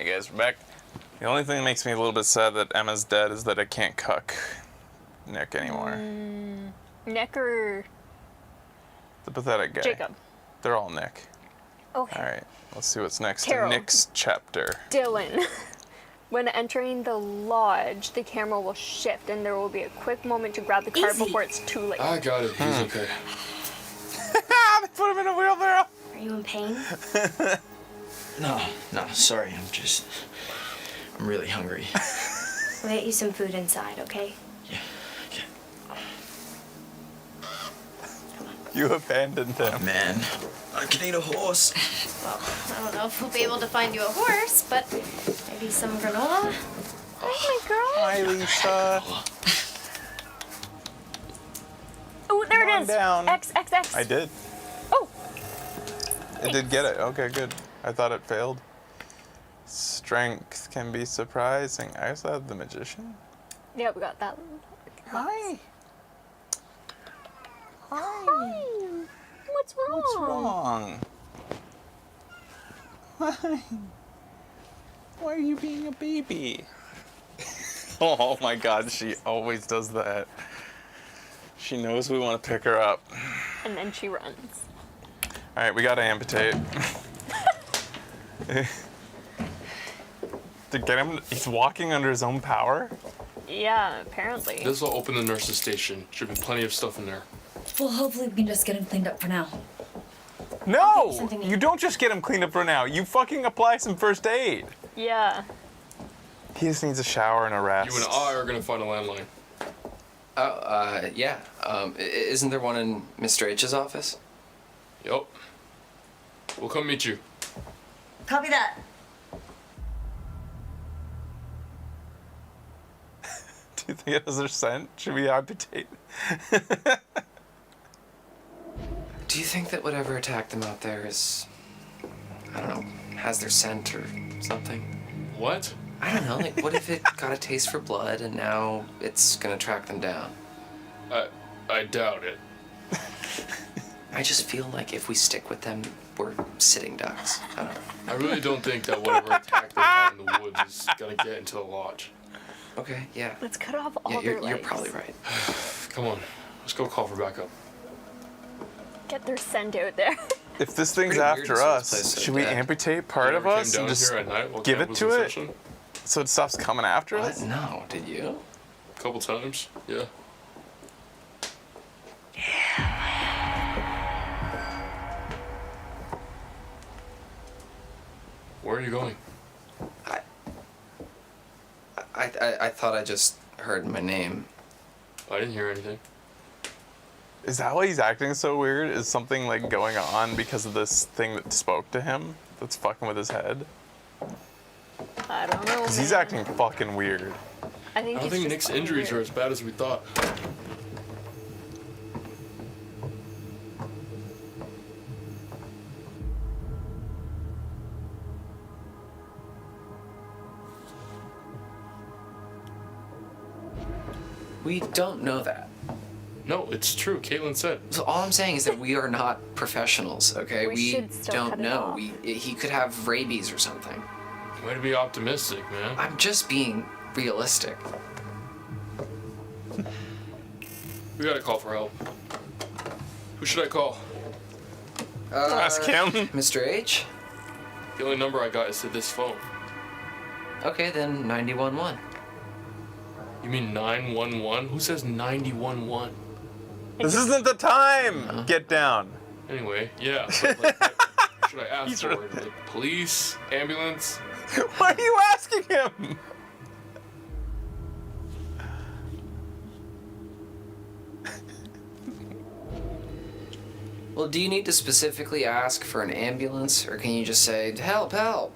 Hey guys, we're back. The only thing that makes me a little bit sad that Emma's dead is that I can't cuck Nick anymore. Nick or The pathetic guy. Jacob? They're all Nick. Okay. Alright, let's see what's next Carol. in Nick's chapter. Dylan. When entering the lodge, the camera will shift and there will be a quick moment to grab the card before it's too late. I got it. He's okay. They put him in a wheelbarrow! Are you in pain? No, sorry, I'm really hungry. We'll get you some food inside, okay? Yeah. You abandoned him. Oh, man, I can eat a horse. Well, I don't know if we'll be able to find you a horse, but maybe some granola? Oh my girl. Hi, Lisa. Oh, there Come it on is. down. X. I did. Oh. It did get it. Okay, good. I thought it failed. Strength can be surprising. I also have the magician. Yeah, we got that. Hi. Hi. What's wrong? What's wrong? Why? Why are you being a baby? Oh my god, she always does that. She knows we want to pick her up. And then she runs. Alright, we gotta amputate. To get him, he's walking under his own power? Yeah, apparently. This will open the nurse's station. Should be plenty of stuff in there. Well, hopefully we can just get him cleaned up for now. No! something to You don't just get him cleaned up for now. You fucking apply some first aid. Yeah. He just needs a shower and a rest. You and I are gonna find a landline. Yeah. Isn't there one in Mr. H's office? Yup. We'll come meet you. Copy that. Do you think it has their scent? Should we amputate? Do you think that whatever attacked them out there is, I don't know, has their scent or something? What? I don't know, like what if it got a taste for blood and now it's gonna track them down? I doubt it. I just feel like if we stick with them, we're sitting ducks. I don't know. I really don't think that whatever attacked them out in the woods is gonna get into the lodge. Okay, yeah. Let's cut off all Yeah, their you're legs. probably right. Come on. Let's go call for backup. Get their scent out there. If this thing's Pretty weird after to see this us, place so should we dead. amputate part You of ever us came and down just here at night while give camp it was to in it session? so it stops coming after What? us? No, did you? A couple times, yeah. Where are you going? I thought I just heard my name. I didn't hear anything. Is that why he's acting so weird? Is something like going on because of this thing that spoke to him that's fucking with his head? I don't know. Because he's man. acting fucking weird. I think I don't he's think just Nick's fucking injuries are weird. as bad as we thought. We don't know that. No, it's true. Caitlin said. So all I'm saying is that we are not professionals, okay? We should still don't cut it know. off. He could have rabies or something. Way to be optimistic, man. I'm just being realistic. We gotta call for help. Who should I call? Ask him. Mr. H? The only number I got is to this phone. Okay, then 911. You mean 911? Who says 911? This isn't the time! Get down. Anyway, yeah. But like, what should I ask for? Like, police? Ambulance? Why are you asking him? Well, do you need to specifically ask for an ambulance, or can you just say, help, help?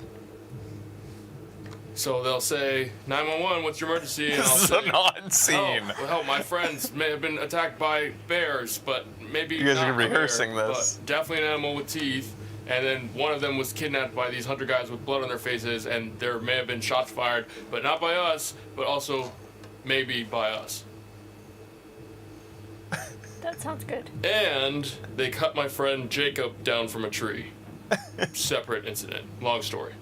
So they'll say, 911, what's your emergency? And I'll This is say, an odd scene. Help, my friends may have been attacked by bears, but maybe You guys are not a bear, rehearsing this. But definitely an animal with teeth. And then one of them was kidnapped by these hunter guys with blood on their faces, and there may have been shots fired, but not by us, but also maybe by us. That sounds good. And they cut my friend Jacob down from a tree. Separate incident. Long story.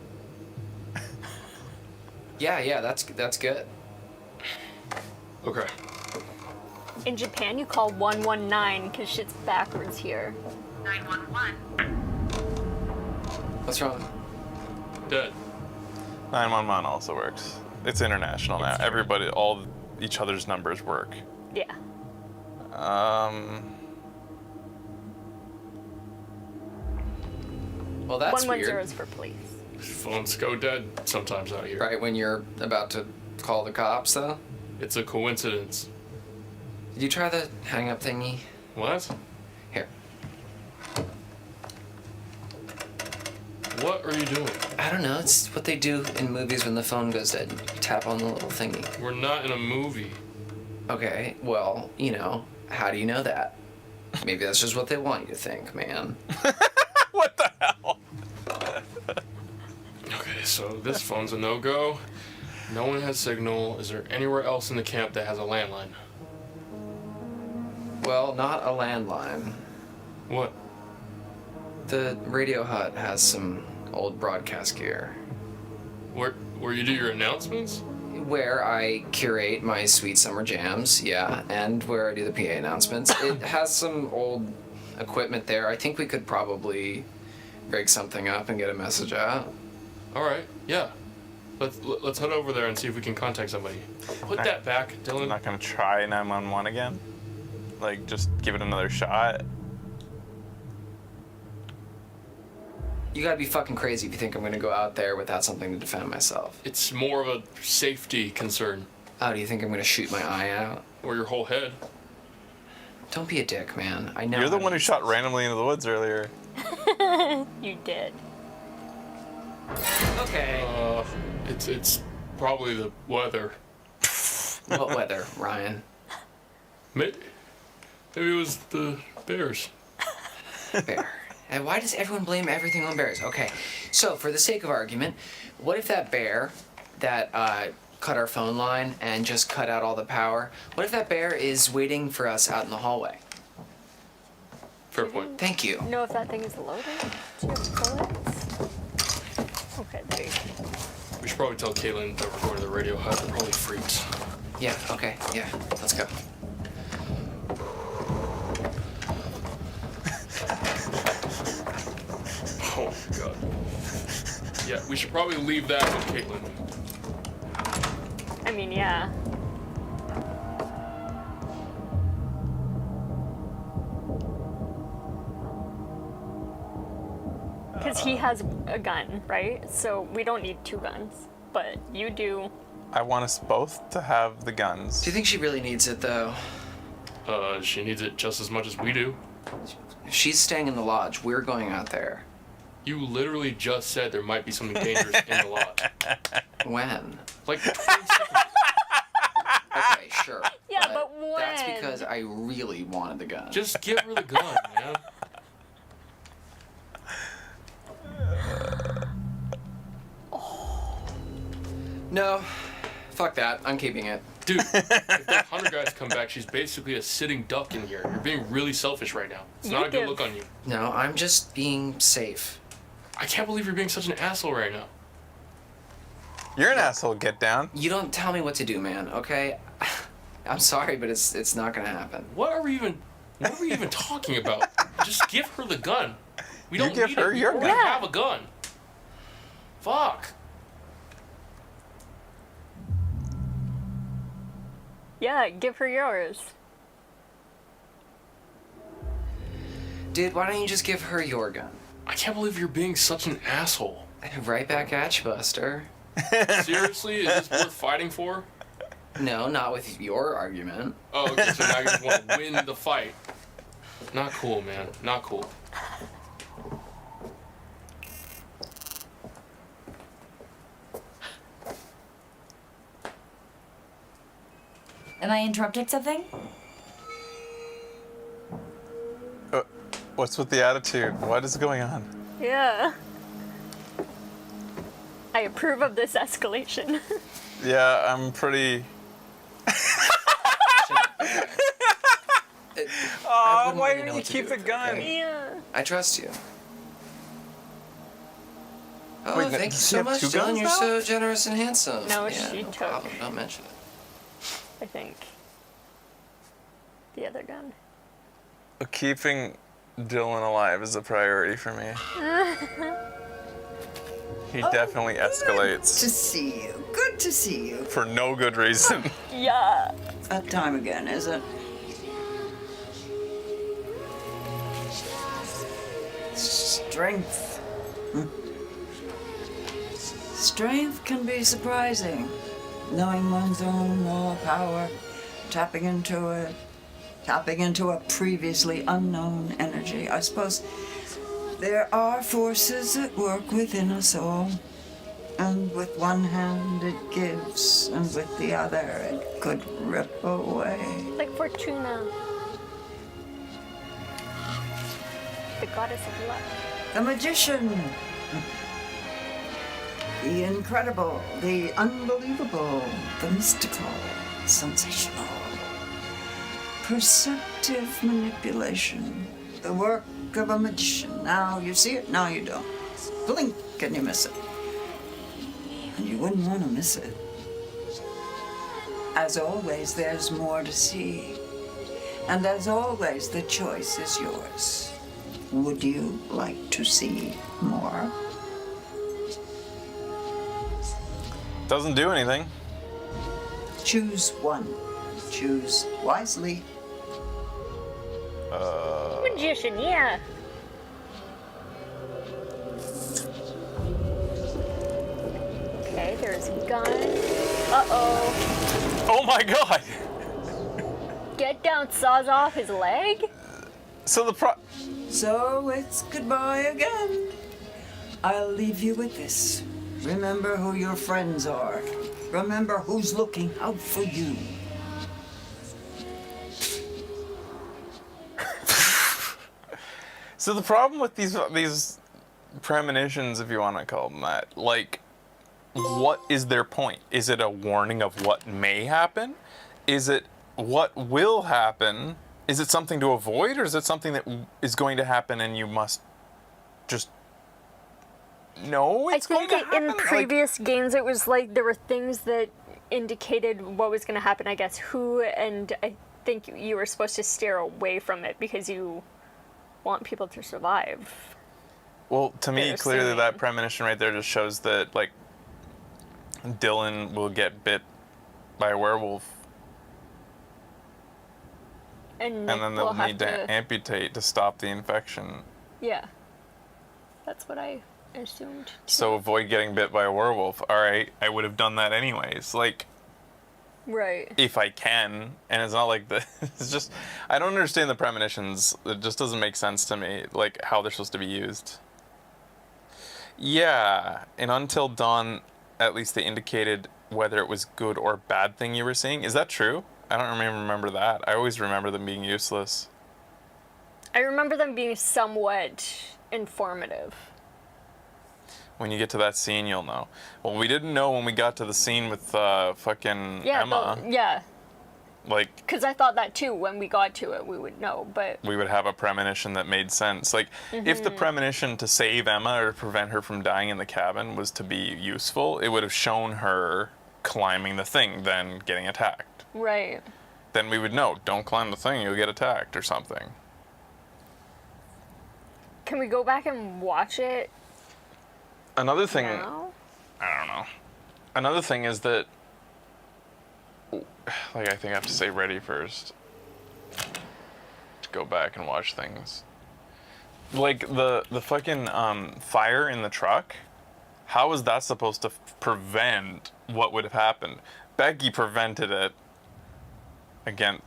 Yeah, that's good. Okay. In Japan, you call 119 because shit's backwards here. 911. What's wrong? Dead. 911 also works. It's international now. Everybody, all each other's numbers work. Yeah. Well, that's 110 weird. is for police. Phones go dead sometimes out here. Right when you're about to call the cops, though. It's a coincidence. Did you try the hang up thingy? What? Here. What are you doing? I don't know. It's what they do in movies when the phone goes dead. You tap on the little thingy. We're not in a movie. Okay, well, how do you know that? Maybe that's just what they want you to think, man. What the hell? Okay, so this phone's a no-go. No one has signal. Is there anywhere else in the camp that has a landline? Well, not a landline. What? The radio hut has some old broadcast gear Where you do your announcements? where I curate my sweet summer jams, yeah, and where I do the PA announcements. It has some old equipment there. I think we could probably rig something up and get a message out. All right, yeah. Let's head over there and see if we can contact somebody. Put that back, I'm Dylan. not gonna try 911 again. Like, just give it another shot. You gotta be fucking crazy if you think I'm gonna go out there without something to defend myself. It's more of a safety concern. Oh, do you think I'm gonna shoot my eye out? Or your whole head. Don't be a dick, man. I know. You're the how one to who use shot this. randomly into the woods earlier. You did. Okay. It's probably the weather. What weather, Ryan? Maybe it was the bears. Bear. And why does everyone blame everything on bears? Okay, so for the sake of argument, what if that bear that cut our phone line and just cut out all the power, what if that bear is waiting for us out in the hallway? Fair point. Thank you. Know if that thing is loaded? Do you have bullets? Okay, there you go. We should probably tell Caitlin that we're going to the radio hut. They're probably freaks. Yeah, okay, yeah, let's go. Oh my god. Yeah, we should probably leave that with Caitlin. I mean, yeah. Because he has a gun, right? So we don't need two guns. But you do. I want us both to have the guns. Do you think she really needs it, though? She needs it just as much as we do. If she's staying in the lodge, we're going out there. You literally just said there might be something dangerous in the lodge. When? Like 20 seconds. Okay, sure. Yeah, but That's when? because I really wanted the gun. Just give her the gun, man. No, fuck that. I'm keeping it. Dude, if the 100 guys come back, she's basically a sitting duck in here. You're being really selfish right now. It's not a good look on you. No, I'm just being safe. I can't believe you're being such an asshole right now. You're an asshole, get down. You don't tell me what to do, man, okay? I'm sorry, but it's not gonna happen. What are we even talking about? Just give her the gun. We don't give need her it. your We gun. already have a gun. Fuck. Yeah, give her yours. Dude, why don't you just give her your gun? I can't believe you're being such an asshole. Right back at you, Buster. Seriously, is this worth fighting for? No, not with your argument. Oh, okay, so now you just want to win the fight. Not cool, man. Not cool. Am I interrupting something? What's with the attitude? What is going on? Yeah. I approve of this escalation. Yeah, I'm pretty. Oh, Why didn't you keep the gun? Yeah. I trust you. Oh, Wait, thank you does so he have much, two Dylan. guns You're now? so generous and handsome. No, yeah, she no took- problem. Don't mention it. I think. The other gun. Keeping Dylan alive is a priority for me. He definitely Good to escalates see you. Good to see you. for no good reason. Yeah. That time again, is it? Strength. Strength can be surprising. Knowing one's own raw power, tapping into a previously unknown energy. I suppose there are forces at work within us all. And with one hand it gives, and with the other it could rip away. Like Fortuna. The goddess of luck. The magician. The incredible, the unbelievable, the mystical, sensational. Perceptive manipulation. The work of a magician. Now you see it, now you don't. Blink and you miss it. And you wouldn't want to miss it. As always, there's more to see. And as always, the choice is yours. Would you like to see more? Doesn't do anything. Choose one. Choose wisely. Magician, yeah. Okay, there's a gun. Uh-oh. Oh my god! Get down, saws off his leg? So So it's goodbye again. I'll leave you with this. Remember who your friends are. Remember who's looking out for you. So the problem with these premonitions, if you want to call them that, like, what is their point? Is it a warning of what may happen? Is it what will happen? Is it something to avoid, or is it something that is going to happen and you must just know it's I think going to happen? in previous games it was like there were things that indicated what was going to happen, I guess who, and I think you were supposed to steer away from it because you want people to survive. Well, to me, They're clearly saying. that premonition right there just shows that, like, Dylan will get bit by a werewolf, And and then they'll we'll have need to amputate to stop the infection. Yeah. That's what I assumed. So avoid getting bit by a werewolf. All right, I would have done that anyways. Like, Right. if I can, and it's not like the. It's just I don't understand the premonitions. It just doesn't make sense to me, like how they're supposed to be used. Yeah, and Until Dawn, at least they indicated whether it was good or bad thing you were seeing. Is that true? I don't remember that. I always remember them being useless. I remember them being somewhat informative. When you get to that scene, you'll know. Well, we didn't know when we got to the scene with fucking Yeah, Emma. yeah. Like, Because I thought that too. When we got to it, we would know. But we would have a premonition that made sense. Like, if the premonition to save Emma or prevent her from dying in the cabin was to be useful, it would have shown her climbing the thing, then getting attacked. right. Then we would know, don't climb the thing, you'll get attacked or something. Can we go back and watch it Another thing, now? I don't know. Another thing is that, like, I think I have to say ready first to go back and watch things. Like, the fucking fire in the truck, how was that supposed to prevent what would have happened? Becky prevented it, again,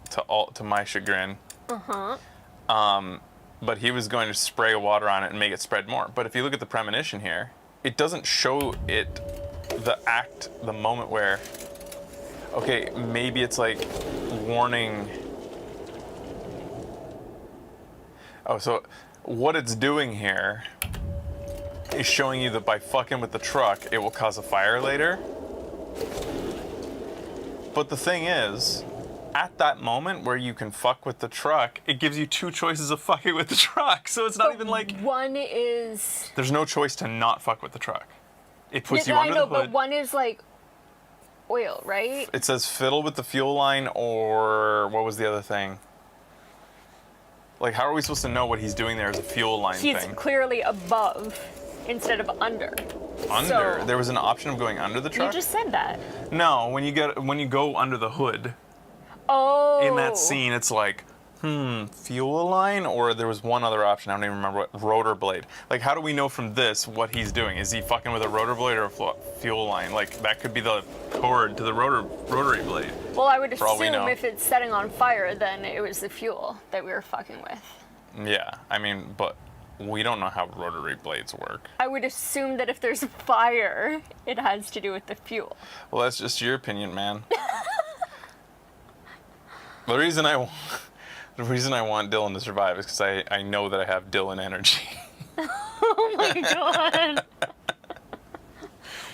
to my chagrin. But he was going to spray water on it and make it spread more. But if you look at the premonition here, it doesn't show it, the moment where, okay, maybe it's like warning. Oh, so what it's doing here is showing you that by fucking with the truck, it will cause a fire later. But the thing is, at that moment where you can fuck with the truck, it gives you two choices of fucking with the truck. So it's not even like One is there's no choice to not fuck with the truck. It puts Yeah, you I under know, the hood. but one is like oil, right? It says fiddle with the fuel line, or what was the other thing? Like, how are we supposed to know what he's doing there as a fuel line He's thing? clearly above instead of under. Under? So, There was an option of going under the you truck? just said that. No, when you go under the hood, Oh. in that scene, it's like, fuel line, or there was one other option. I don't even remember what. Rotor blade. Like, how do we know from this what he's doing? Is he fucking with a rotor blade or a fuel line? Like, that could be the cord to the rotary blade. Well, I would for all we know. assume if it's setting on fire, then it was the fuel that we were fucking with. Yeah, I mean, but we don't know how rotary blades work. I would assume that if there's fire, it has to do with the fuel. Well, that's just your opinion, man. The reason I want Dylan to survive is because I know that I have Dylan energy. Oh my god.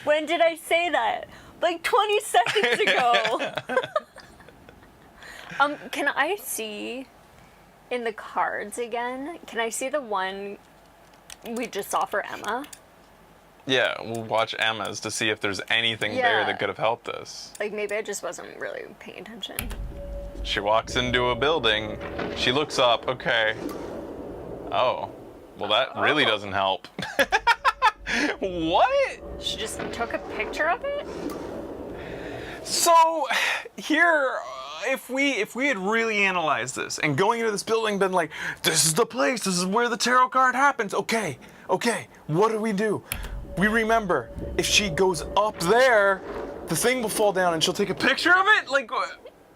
When did I say that? Like 20 seconds ago. Can I see in the cards again? Can I see the one we just saw for Emma? Yeah, we'll watch Emma's to see if there's anything there Yeah. that could have helped us. Like maybe I just wasn't really paying attention. She walks into a building. She looks up. Okay. Oh. Well, that really doesn't help. What? She just took a picture of it? So, here, if we had really analyzed this and going into this building been like, this is the place, this is where the tarot card happens. Okay, what do? We remember, if she goes up there, the thing will fall down and she'll take a picture of it? Like,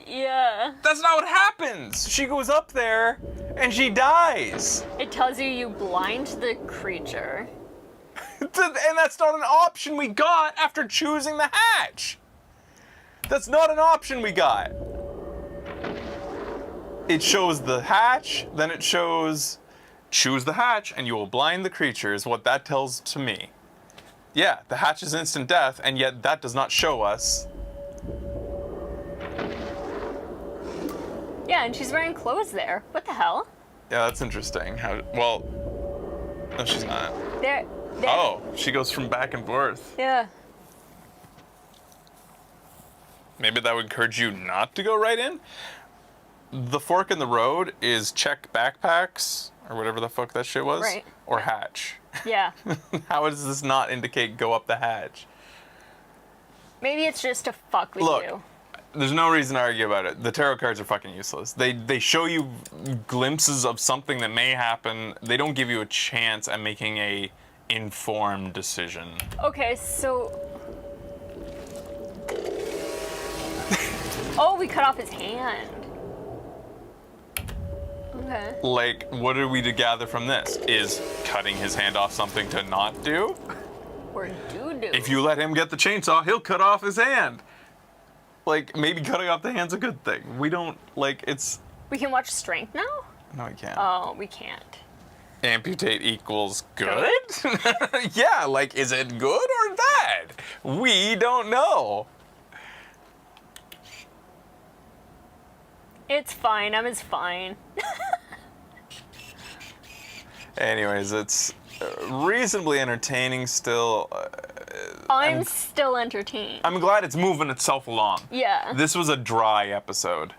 Yeah. that's not what happens. She goes up there and she dies. It tells you blind the creature. And that's not an option we got after choosing the hatch. That's not an option we got. It shows the hatch, then it shows choose the hatch and you will blind the creature is what that tells to me. Yeah, the hatch is instant death, and yet that does not show us. Yeah, and she's wearing clothes there. What the hell? Yeah, that's interesting. Well, no, she's not. There. Oh, she goes from back and forth. Yeah. Maybe that would encourage you not to go right in. The fork in the road is check backpacks, or whatever the fuck that shit was. Right. Or hatch. Yeah. How does this not indicate go up the hatch? Maybe it's just to fuck with Look, you. there's no reason to argue about it. The tarot cards are fucking useless. They show you glimpses of something that may happen. They don't give you a chance at making a informed decision. Okay, so. Oh, we cut off his hand. Okay. Like, what are we to gather from this? Is cutting his hand off something to not do? Or doo-doo. If you let him get the chainsaw, he'll cut off his hand. Like, maybe cutting off the hand's a good thing. We don't, like, it's... We can watch Strength now? No, we can't. Oh, we can't. Amputate equals good? Yeah, like, is it good or bad? We don't know. It's fine. Emma's fine. Anyways, it's reasonably entertaining still. I'm still entertained. I'm glad it's moving itself along. Yeah. This was a dry episode.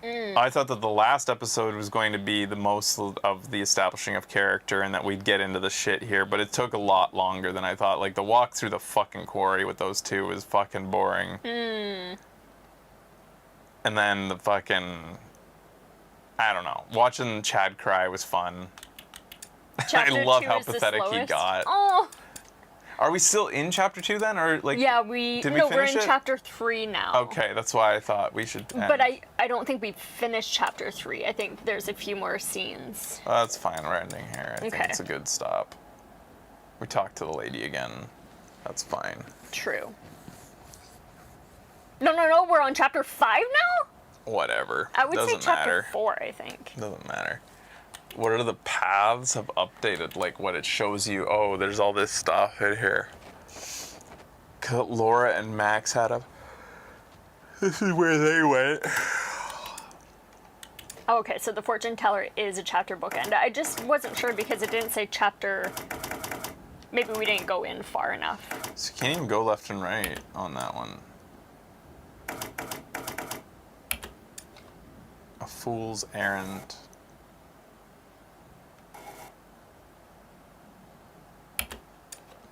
I thought that the last episode was going to be the most of the establishing of character and that we'd get into the shit here, but it took a lot longer than I thought. Like, the walk through the fucking quarry with those two was fucking boring. And then the fucking... I don't know. Watching Chad cry was fun. Chapter I love 2 how is the pathetic he slowest. got. Oh. Are we still in chapter 2 then? Or like? Yeah, did we're finish in it? chapter 3 now. Okay, that's why I thought we should end. But I don't think we've finished chapter 3. I think there's a few more scenes. That's fine, we're ending here. I think Okay. it's a good stop. We talked to the lady again. That's fine. True. No, we're on chapter 5 now? Whatever. I would Doesn't say chapter matter. 4, I think. Doesn't matter. What are the paths have updated? Like what it shows you? Oh, there's all this stuff in here. Laura and Max had a... This is where they went. Oh, okay, so the fortune teller is a chapter bookend. I just wasn't sure because it didn't say chapter Maybe we didn't go in far enough. So you can't even go left and right on that one. A fool's errand.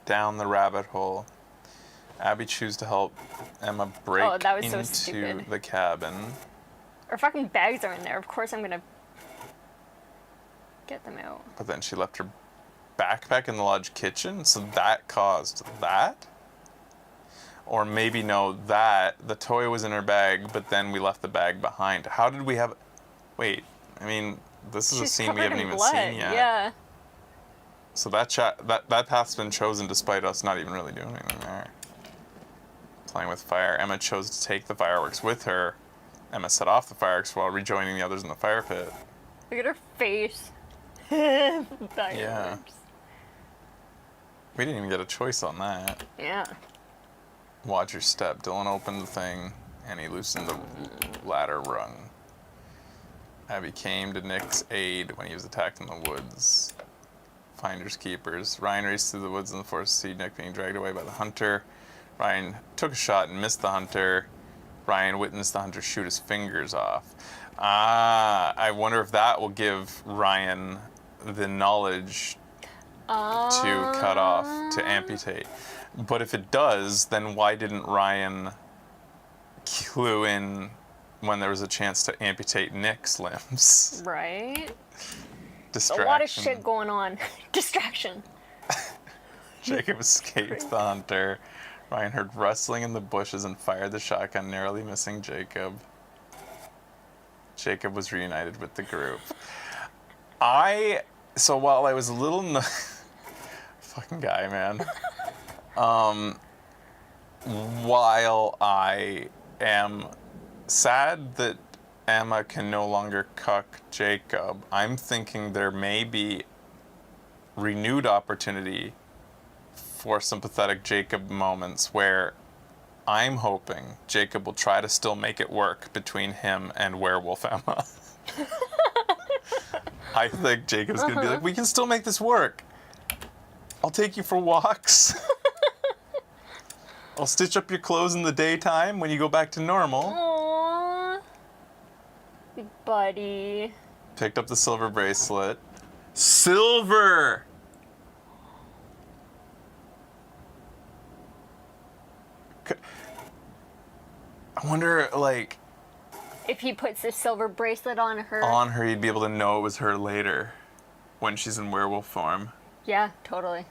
Down the rabbit hole. Abby chooses to help Emma break Oh, that was so into stupid. the cabin. Our fucking bags are in there. Of course I'm gonna get them out. But then she left her backpack in the lodge kitchen, so that caused that? Or maybe no, that the toy was in her bag, but then we left the bag behind. How did we have? Wait, I mean, this is a She's scene we covered haven't in even blood. seen yet. Yeah. So that path's been chosen despite us not even really doing anything there. Playing with fire, Emma chose to take the fireworks with her. Emma set off the fireworks while rejoining the others in the fire pit. Look at her face. Fireworks. Yeah. We didn't even get a choice on that. Yeah. Watch your step. Dylan opened the thing, and he loosened the ladder rung. Abby came to Nick's aid when he was attacked in the woods. Finders keepers. Ryan raced through the woods in the forest to see Nick being dragged away by the hunter. Ryan took a shot and missed the hunter. Ryan witnessed the hunter shoot his fingers off. I wonder if that will give Ryan the knowledge to cut off, to amputate. But if it does, then why didn't Ryan clue in when there was a chance to amputate Nick's limbs? Right? Distraction. A lot of shit going on. Distraction. Jacob escaped the hunter. Ryan heard rustling in the bushes and fired the shotgun, narrowly missing Jacob. Jacob was reunited with the group. So while I was a little... fucking guy, man. While I am sad that Emma can no longer cuck Jacob, I'm thinking there may be renewed opportunity for some pathetic Jacob moments where I'm hoping Jacob will try to still make it work between him and Werewolf Emma. I think Jacob's gonna be like, we can still make this work. I'll take you for walks. I'll stitch up your clothes in the daytime when you go back to normal. Aww. Buddy. Picked up the silver bracelet. Silver! I wonder, like, If he puts the silver bracelet on her. on her, you'd be able to know it was her later when she's in werewolf form. Yeah, totally.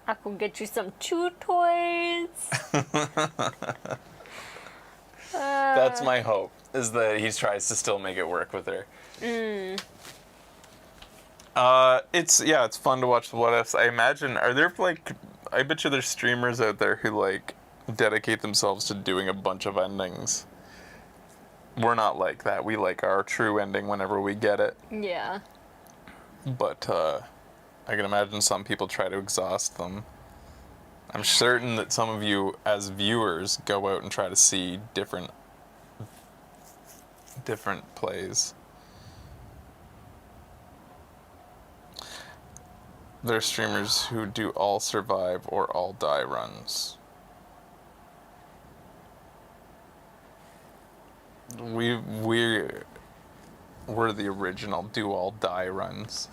I could get you some chew toys. That's my hope, is that he tries to still make it work with her. It's fun to watch the what ifs. I imagine, I bet you there's streamers out there who like dedicate themselves to doing a bunch of endings. We're not like that. We like our true ending whenever we get it. Yeah. But I can imagine some people try to exhaust them. I'm certain that some of you, as viewers, go out and try to see different plays. There are streamers who do all survive or all die runs. We're the original do all die runs.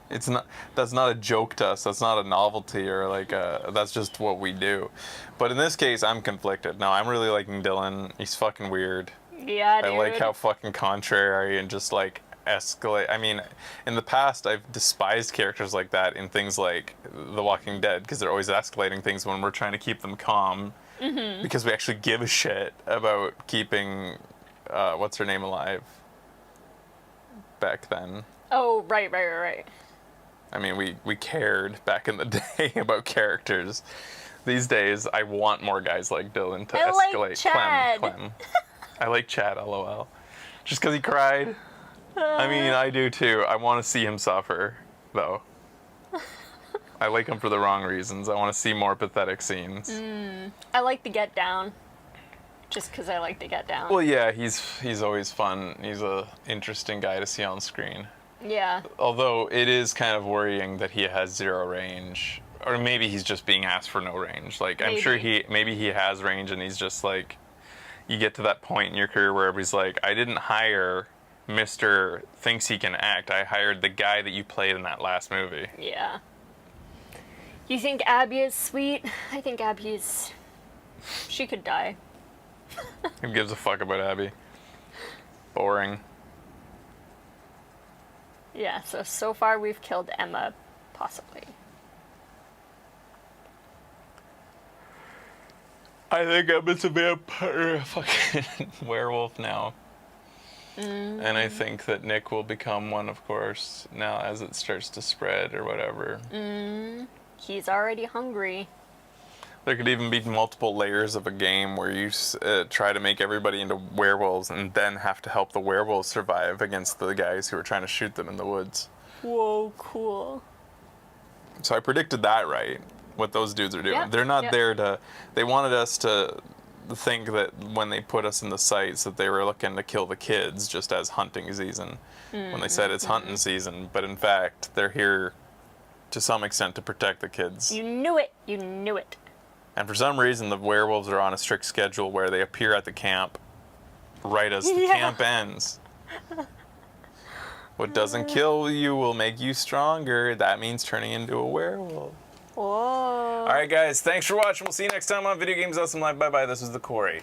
That's not a joke to us. That's not a novelty or that's just what we do. But in this case, I'm conflicted. No, I'm really liking Dylan. He's fucking weird. Yeah, dude. I like how fucking contrary and just like escalate. I mean, in the past, I've despised characters like that in things like The Walking Dead because they're always escalating things when we're trying to keep them calm. Mm-hmm. Because we actually give a shit about keeping what's her name alive back then. Oh, right. I mean, we cared back in the day about characters. These days, I want more guys like Dylan to I like escalate. Chad. Clem. I like Chad, lol. Just because he cried. I mean, I do too. I want to see him suffer, though. I like him for the wrong reasons. I want to see more pathetic scenes. I like the get down. just because I like to get down. Well, yeah, he's always fun. He's a interesting guy to see on screen. Yeah. Although it is kind of worrying that he has 0 range, or maybe he's just being asked for no range. Like I'm sure maybe he has range, and he's just like, you get to that point in your career where everybody's like, I didn't hire Mr. Thinks he can act. I hired the guy that you played in that last movie. Yeah. You think Abby is sweet? I think Abby is. She could die. Who gives a fuck about Abby? Boring. Yeah, so far we've killed Emma, possibly. I think Emma's a vampire, a fucking werewolf now. And I think that Nick will become one, of course, now as it starts to spread or whatever. He's already hungry. There could even be multiple layers of a game where you try to make everybody into werewolves and then have to help the werewolves survive against the guys who are trying to shoot them in the woods. Whoa, cool. So I predicted that right, what those dudes are doing. Yeah, They're not yeah. there to... They wanted us to think that when they put us in the sites that they were looking to kill the kids just as hunting season. When they said it's hunting season. But in fact, they're here to some extent to protect the kids. You knew it. You knew it. And for some reason, the werewolves are on a strict schedule where they appear at the camp right as the camp ends. What doesn't kill you will make you stronger. That means turning into a werewolf. Whoa. All right, guys. Thanks for watching. We'll see you next time on Video Games Awesome Live. Bye-bye. This was the Quarry.